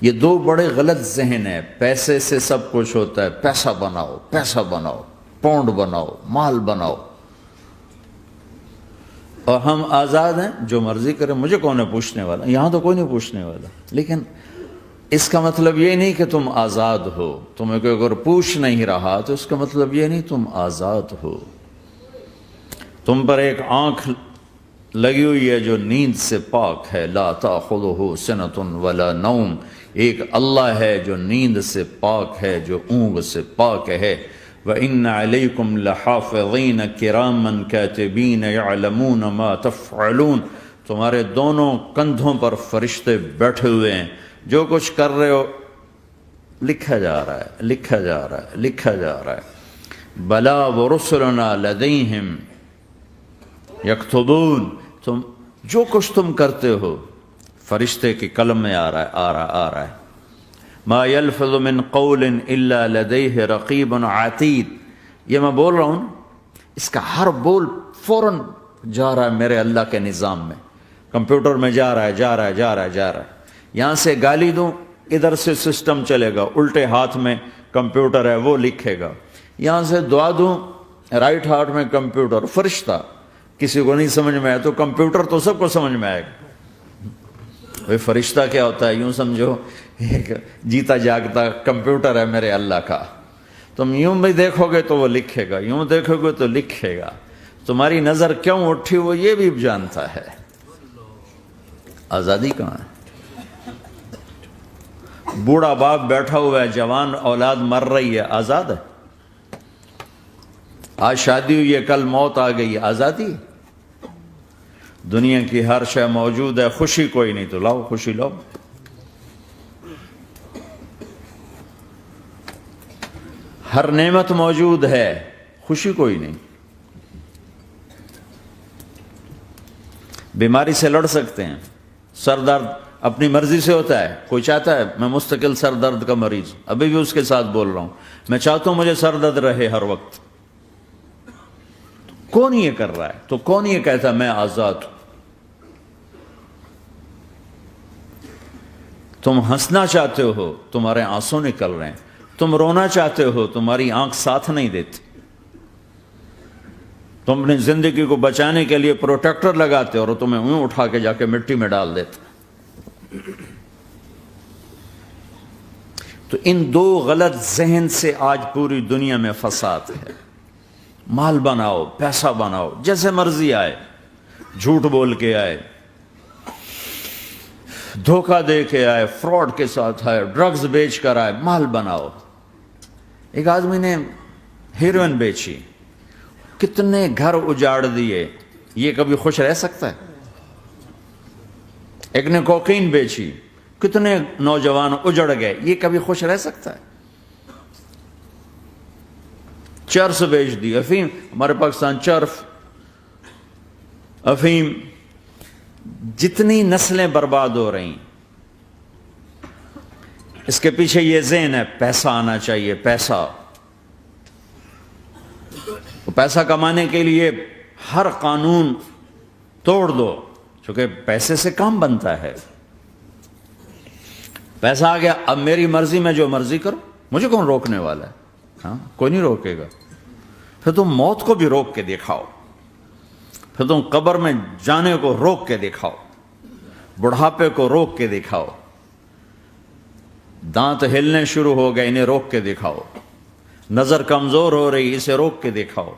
یہ دو بڑے غلط ذہن ہیں. پیسے سے سب کچھ ہوتا ہے، پیسہ بناؤ، پیسہ بناؤ، پاؤنڈ بناؤ، مال بناؤ. اور ہم آزاد ہیں، جو مرضی کریں، مجھے کون ہے پوچھنے والا؟ یہاں تو کوئی نہیں پوچھنے والا. لیکن اس کا مطلب یہ نہیں کہ تم آزاد ہو. تمہیں کوئی اگر پوچھ نہیں رہا تو اس کا مطلب یہ نہیں تم آزاد ہو. تم پر ایک آنکھ لگی ہوئی ہے جو نیند سے پاک ہے. لا تأخذہ سنۃ ولا نوم. ایک اللہ ہے جو نیند سے پاک ہے، جو اونگ سے پاک ہے. وَإِنَّ عَلَيْكُمْ لَحَافِظِينَ كِرَامًا كَاتِبِينَ يَعْلَمُونَ مَا تَفْعَلُونَ. تمہارے دونوں کندھوں پر فرشتے بیٹھے ہوئے ہیں، جو کچھ کر رہے ہو لکھا جا رہا ہے، لکھا جا رہا ہے، لکھا جا رہا ہے. بَلَا وَرُسُلُنَا لَدَيْهِمْ يَكْتُبُونَ. تم جو کچھ تم کرتے ہو فرشتے کے قلم میں آ رہا ہے. ما يلفظ من قول الا لديه رقیب عتید. یہ میں بول رہا ہوں، اس کا ہر بول فوراً جا رہا ہے میرے اللہ کے نظام میں. کمپیوٹر میں جا رہا ہے، جا رہا ہے، جا رہا ہے، جا رہا ہے. یہاں سے گالی دوں، ادھر سے سسٹم چلے گا، الٹے ہاتھ میں کمپیوٹر ہے وہ لکھے گا. یہاں سے دعا دوں، رائٹ ہاتھ میں کمپیوٹر، فرشتہ. کسی کو نہیں سمجھ میں آیا تو کمپیوٹر تو سب کو سمجھ میں آئے گا. وہ فرشتہ کیا ہوتا ہے؟ یوں سمجھو ایک جیتا جاگتا کمپیوٹر ہے میرے اللہ کا. تم یوں بھی دیکھو گے تو وہ لکھے گا، یوں دیکھو گے تو لکھے گا. تمہاری نظر کیوں اٹھی وہ یہ بھی جانتا ہے. آزادی کہاں ہے؟ بوڑھا باپ بیٹھا ہوا ہے، جوان اولاد مر رہی ہے، آزاد ہے؟ آج شادی ہوئی ہے، کل موت آ گئی، آزادی؟ دنیا کی ہر شے موجود ہے، خوشی کوئی نہیں تو لاؤ، خوشی لاؤ. ہر نعمت موجود ہے، خوشی کوئی نہیں. بیماری سے لڑ سکتے ہیں، سر درد اپنی مرضی سے ہوتا ہے. کوئی چاہتا ہے میں مستقل سر درد کا مریض، ابھی بھی اس کے ساتھ بول رہا ہوں، میں چاہتا ہوں مجھے سر درد رہے ہر وقت. کون یہ کر رہا ہے؟ تو کون یہ کہتا ہے میں آزاد ہوں؟ تم ہنسنا چاہتے ہو، تمہارے آنسو نکل رہے ہیں. تم رونا چاہتے ہو، تمہاری آنکھ ساتھ نہیں دیتی. تم اپنی زندگی کو بچانے کے لیے پروٹیکٹر لگاتے ہو اور تمہیں اون اٹھا کے جا کے مٹی میں ڈال دیتے. تو ان دو غلط ذہن سے آج پوری دنیا میں فساد ہے. مال بناؤ، پیسہ بناؤ، جیسے مرضی آئے، جھوٹ بول کے آئے، دھوکہ دے کے آئے، فراڈ کے ساتھ آئے، ڈرگز بیچ کر آئے، مال بناؤ. ایک آدمی نے ہیروئن بیچی، کتنے گھر اجاڑ دیے، یہ کبھی خوش رہ سکتا ہے؟ ایک نے کوکین بیچی، کتنے نوجوان اجڑ گئے، یہ کبھی خوش رہ سکتا ہے؟ چرس بیچ دی، افیم، ہمارے پاکستان چرس، افیم، جتنی نسلیں برباد ہو رہی، اس کے پیچھے یہ ذہن ہے پیسہ آنا چاہیے، پیسہ. پیسہ کمانے کے لیے ہر قانون توڑ دو، چونکہ پیسے سے کام بنتا ہے. پیسہ آ گیا، اب میری مرضی میں جو مرضی کرو، مجھے کون روکنے والا ہے؟ ہاں، کوئی نہیں روکے گا. پھر تم موت کو بھی روک کے دکھاؤ، پھر تم قبر میں جانے کو روک کے دکھاؤ، بڑھاپے کو روک کے دکھاؤ، دانت ہلنے شروع ہو گئے انہیں روک کے دکھاؤ، نظر کمزور ہو رہی اسے روک کے دکھاؤ،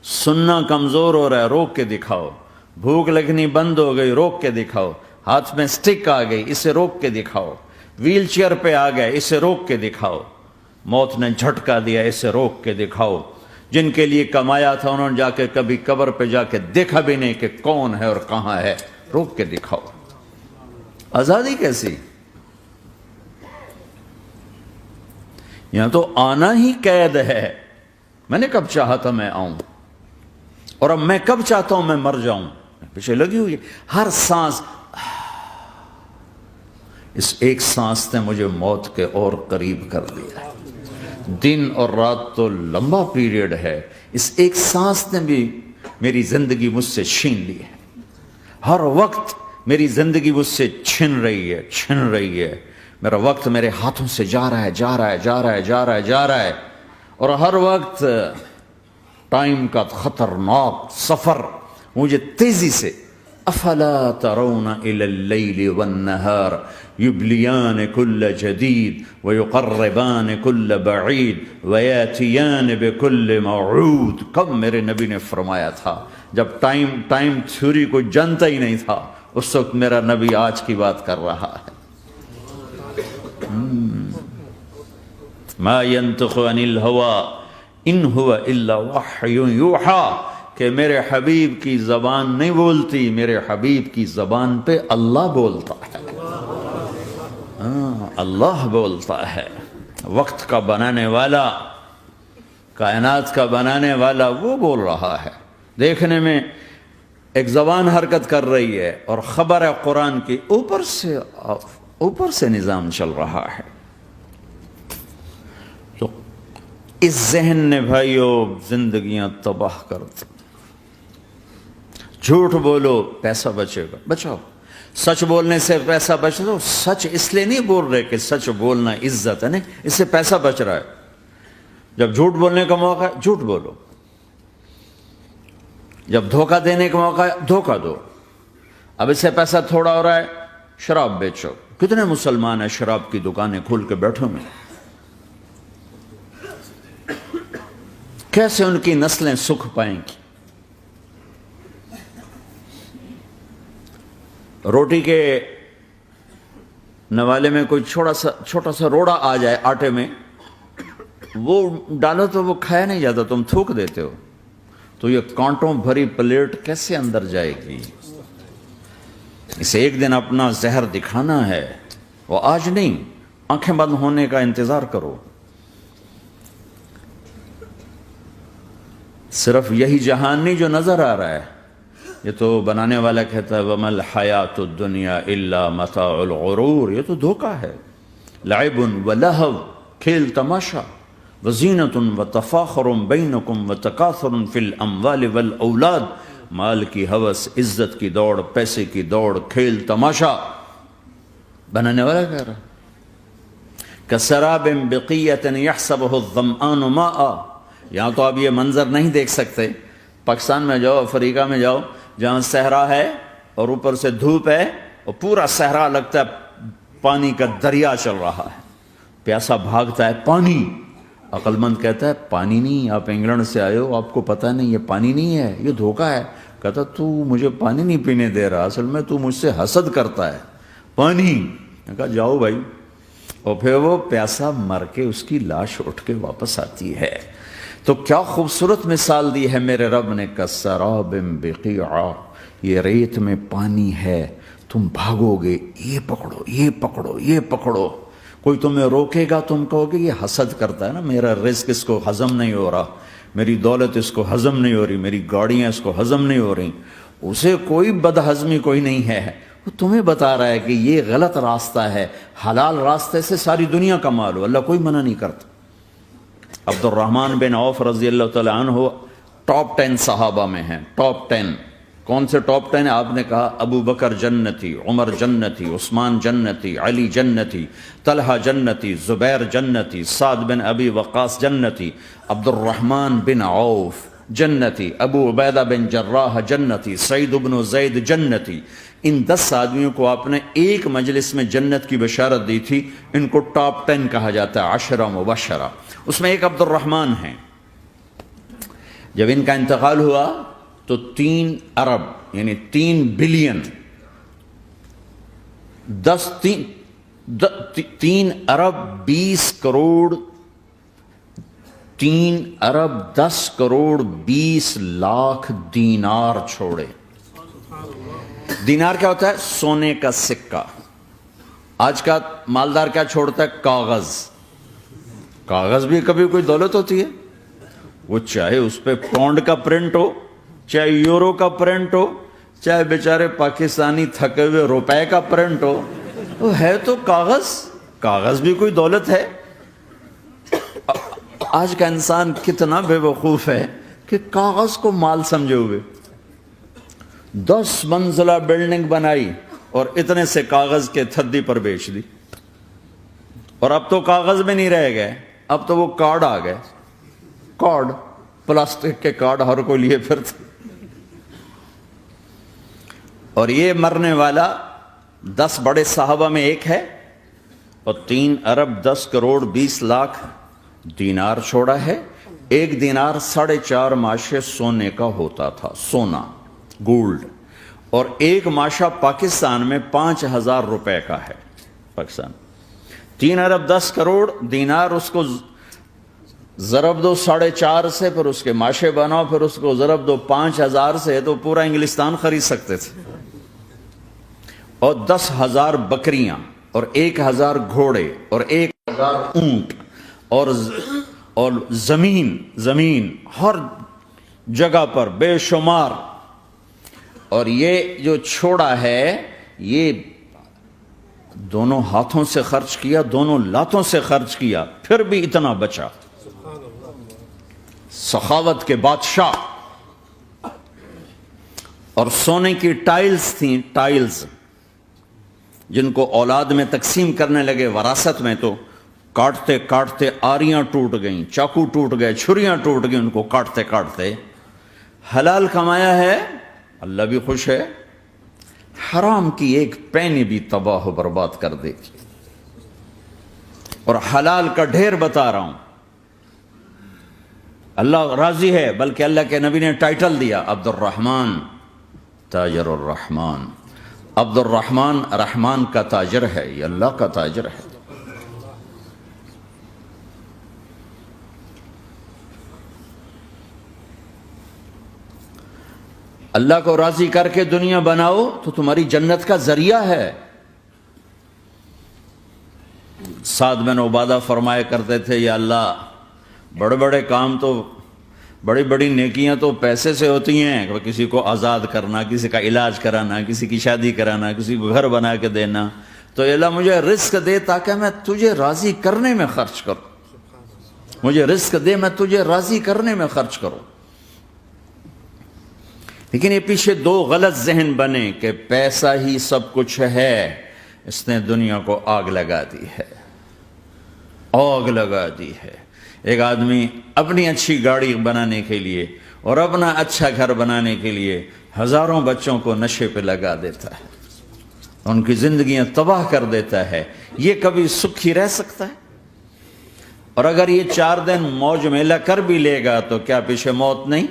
سننا کمزور ہو رہا ہے روک کے دکھاؤ، بھوک لگنی بند ہو گئی روک کے دکھاؤ، ہاتھ میں سٹک آ گئی اسے روک کے دکھاؤ، ویل چیئر پہ آ گئے اسے روک کے دکھاؤ، موت نے جھٹکا دیا اسے روک کے دکھاؤ. جن کے لیے کمایا تھا انہوں نے جا کے کبھی قبر پہ جا کے دیکھا بھی نہیں کہ کون ہے اور کہاں ہے، روک کے دکھاؤ. آزادی کیسی؟ یہاں تو آنا ہی قید ہے. میں نے کب چاہا تھا میں آؤں، اور اب میں کب چاہتا ہوں میں مر جاؤں. پیچھے لگی ہوئی ہر سانس، اس ایک سانس نے مجھے موت کے اور قریب کر دیا. دن اور رات تو لمبا پیریڈ ہے، اس ایک سانس نے بھی میری زندگی مجھ سے چھین لی ہے. ہر وقت میری زندگی مجھ سے چھن رہی ہے، چھن رہی ہے. میرا وقت میرے ہاتھوں سے جا رہا ہے جا رہا ہے جا رہا ہے جا رہا ہے جا رہا ہے، اور ہر وقت ٹائم کا خطرناک سفر مجھے تیزی سے افلا ترون الى اللیل والنہار یبلیان کل جدید ویقربان کل بعید ویاتیان بکل موعود. کب میرے نبی نے فرمایا تھا؟ جب ٹائم تھیوری کو جانتا ہی نہیں تھا، اس وقت میرا نبی آج کی بات کر رہا ہے. ما ينطق عن الهوى ان هو الا وحی یوحی، کہ میرے حبیب کی زبان نہیں بولتی، میرے حبیب کی زبان پہ اللہ بولتا ہے. اللہ بولتا ہے. وقت کا بنانے والا، کائنات کا بنانے والا وہ بول رہا ہے. دیکھنے میں ایک زبان حرکت کر رہی ہے اور خبر ہے قرآن کی، اوپر سے نظام چل رہا ہے. تو اس ذہن نے بھائیو زندگیاں تباہ کر دی. جھوٹ بولو پیسہ بچے گا، بچاؤ. سچ بولنے سے پیسہ بچ دو. سچ اس لیے نہیں بول رہے کہ سچ بولنا عزت ہے، نہیں، اس سے پیسہ بچ رہا ہے. جب جھوٹ بولنے کا موقع ہے جھوٹ بولو، جب دھوکہ دینے کا موقع ہے دھوکہ دو. اب اس سے پیسہ تھوڑا ہو رہا ہے، شراب بیچو. کتنے مسلمان ہیں شراب کی دکانیں کھول کے بیٹھے ہوئے؟ کیسے ان کی نسلیں سکھ پائیں گی؟ روٹی کے نوالے میں کوئی چھوٹا سا روڑا آ جائے آٹے میں، وہ ڈالو تو وہ کھایا نہیں جاتا، تم تھوک دیتے ہو. تو یہ کانٹوں بھری پلیٹ کیسے اندر جائے گی؟ اسے ایک دن اپنا زہر دکھانا ہے، وہ آج نہیں، آنکھیں بند ہونے کا انتظار کرو. صرف یہی جہان نہیں جو نظر آ رہا ہے. یہ تو بنانے والا کہتا ہے وَمَا الْحَيَاةُ الدُّنْيَا إِلَّا مَتَاعُ الْغُرُورِ. یہ تو دھوکہ ہے. لَعِبٌ وَلَهْوٌ، کھیل تماشا، وَزِينَةٌ وَتَفَاخُرٌ بَيْنَكُمْ وَتَكَاثُرٌ فِي الْأَمْوَالِ وَالْأَوْلَادِ. مال کی ہوس، عزت کی دوڑ، پیسے کی دوڑ، کھیل تماشا. بنانے والا کہہ رہا كَسَرَابٍ بِقِيَّةٍ يَحْسَبُهُ الظَّمْآنُ مَاءً. یہاں تو آپ یہ منظر نہیں دیکھ سکتے. پاکستان میں جاؤ، افریقہ میں جاؤ، جہاں صحرا ہے اور اوپر سے دھوپ ہے اور پورا صحرا لگتا ہے پانی کا دریا چل رہا ہے. پیاسا بھاگتا ہے پانی. عقل مند کہتا ہے پانی نہیں، آپ انگلینڈ سے آئے ہو، آپ کو پتہ نہیں یہ پانی نہیں ہے، یہ دھوکہ ہے. کہتا تو مجھے پانی نہیں پینے دے رہا، اصل میں تو مجھ سے حسد کرتا ہے. پانی. کہا جاؤ بھائی. اور پھر وہ پیاسا مر کے اس کی لاش اٹھ کے واپس آتی ہے. تو کیا خوبصورت مثال دی ہے میرے رب نے. کسراب بقیع، یہ ریت میں پانی ہے، تم بھاگو گے، یہ پکڑو یہ پکڑو یہ پکڑو. کوئی تمہیں روکے گا، تم کہو گے یہ حسد کرتا ہے نا، میرا رزق اس کو ہضم نہیں ہو رہا، میری دولت اس کو ہضم نہیں ہو رہی، میری گاڑیاں اس کو ہضم نہیں ہو رہی. اسے کوئی بد ہضمی کوئی نہیں ہے، وہ تمہیں بتا رہا ہے کہ یہ غلط راستہ ہے، حلال راستے سے ساری دنیا کما لو. اللہ کوئی منع نہیں کرتا. عبد الرحمن بن عوف رضی اللہ تعالیٰ عنہ ٹاپ 10 صحابہ میں ہیں. ٹاپ 10 کون سے ٹاپ 10 آپ نے کہا؟ ابو بکر جنتی، عمر جنتی، عثمان جنتی، علی جنتی، طلحہ جنتی، زبیر جنتی، سعد بن ابی وقاص جنتی، عبد الرحمن بن عوف جنتی، ابو عبیدہ بن جراح جنتی، سعید بن زید جنتی. ان 10 آدمیوں کو آپ نے ایک مجلس میں جنت کی بشارت دی تھی. ان کو ٹاپ 10 کہا جاتا ہے، 10 مبشرہ. اس میں ایک عبد الرحمن ہیں. جب ان کا انتقال ہوا تو 3 ارب یعنی 3 بلین 3 ارب 20 کروڑ 3 ارب 10 کروڑ 20 لاکھ دینار چھوڑے. دینار کیا ہوتا ہے؟ سونے کا سکہ. آج کا مالدار کیا چھوڑتا ہے؟ کاغذ. کاغذ بھی کبھی کوئی دولت ہوتی ہے؟ وہ چاہے اس پہ پاؤنڈ کا پرنٹ ہو، چاہے یورو کا پرنٹ ہو، چاہے بیچارے پاکستانی تھکے ہوئے روپے کا پرنٹ ہو، وہ ہے تو کاغذ. کاغذ بھی کوئی دولت ہے. آج کا انسان کتنا بے وقوف ہے کہ کاغذ کو مال سمجھے ہوئے. 10 منزلہ بلڈنگ بنائی اور اتنے سے کاغذ کے تھدی پر بیچ دی. اور اب تو کاغذ میں نہیں رہ گئے، اب تو وہ کارڈ آ گئے، کارڈ، پلاسٹک کے کارڈ ہر کوئی لیے پھرتے۔ اور یہ مرنے والا 10 بڑے صحابہ میں ایک ہے، اور 3 ارب 10 کروڑ 20 لاکھ دینار چھوڑا ہے۔ ایک دینار 4.5 ماشے سونے کا ہوتا تھا، سونا، گولڈ، اور ایک ماشا پاکستان میں 5,000 روپے کا ہے۔ پاکستان 3 ارب 10 کروڑ دینار، اس کو ضرب دو 4.5 سے، پھر اس کے ماشے بناؤ، پھر اس کو ضرب دو 5,000 سے، تو پورا انگلستان خرید سکتے تھے۔ اور 10,000 بکریاں، اور 1,000 گھوڑے، اور 1,000 اونٹ، اور زمین ہر جگہ پر بے شمار۔ اور یہ جو چھوڑا ہے، یہ دونوں ہاتھوں سے خرچ کیا، دونوں لاتوں سے خرچ کیا، پھر بھی اتنا بچا۔ سخاوت کے بادشاہ۔ اور سونے کی ٹائلز تھیں، ٹائلز، جن کو اولاد میں تقسیم کرنے لگے وراثت میں، تو کاٹتے کاٹتے آریاں ٹوٹ گئیں، چاقو ٹوٹ گئے، چھریاں ٹوٹ گئیں، ان کو کاٹتے کاٹتے۔ حلال کمایا ہے، اللہ بھی خوش ہے، حرام کی ایک پینی بھی تباہ و برباد کر دے گی۔ اور حلال کا ڈھیر بتا رہا ہوں، اللہ راضی ہے، بلکہ اللہ کے نبی نے ٹائٹل دیا، عبد الرحمن تاجر الرحمن۔ عبد الرحمن رحمان کا تاجر ہے، یہ اللہ کا تاجر ہے۔ اللہ کو راضی کر کے دنیا بناؤ تو تمہاری جنت کا ذریعہ ہے۔ سعد بن عبادہ فرمایا کرتے تھے، یا اللہ، بڑے بڑے کام تو، بڑی بڑی نیکیاں تو پیسے سے ہوتی ہیں، کسی کو آزاد کرنا، کسی کا علاج کرانا، کسی کی شادی کرانا، کسی کو گھر بنا کے دینا، تو اللہ مجھے رزق دے تاکہ میں تجھے راضی کرنے میں خرچ کروں، مجھے رزق دے میں تجھے راضی کرنے میں خرچ کروں۔ لیکن یہ پیچھے 2 غلط ذہن بنے کہ پیسہ ہی سب کچھ ہے، اس نے دنیا کو آگ لگا دی ہے، آگ لگا دی ہے۔ ایک آدمی اپنی اچھی گاڑی بنانے کے لیے اور اپنا اچھا گھر بنانے کے لیے ہزاروں بچوں کو نشے پہ لگا دیتا ہے، ان کی زندگیاں تباہ کر دیتا ہے۔ یہ کبھی سکھی رہ سکتا ہے؟ اور اگر یہ 4 دن موج میلہ کر بھی لے گا تو کیا پیچھے موت نہیں؟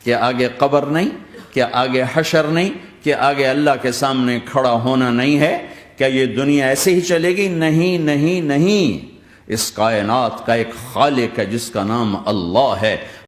کیا آگے قبر نہیں؟ کیا آگے حشر نہیں؟ کیا آگے اللہ کے سامنے کھڑا ہونا نہیں ہے؟ کیا یہ دنیا ایسے ہی چلے گی؟ نہیں نہیں نہیں، اس کائنات کا ایک خالق ہے جس کا نام اللہ ہے۔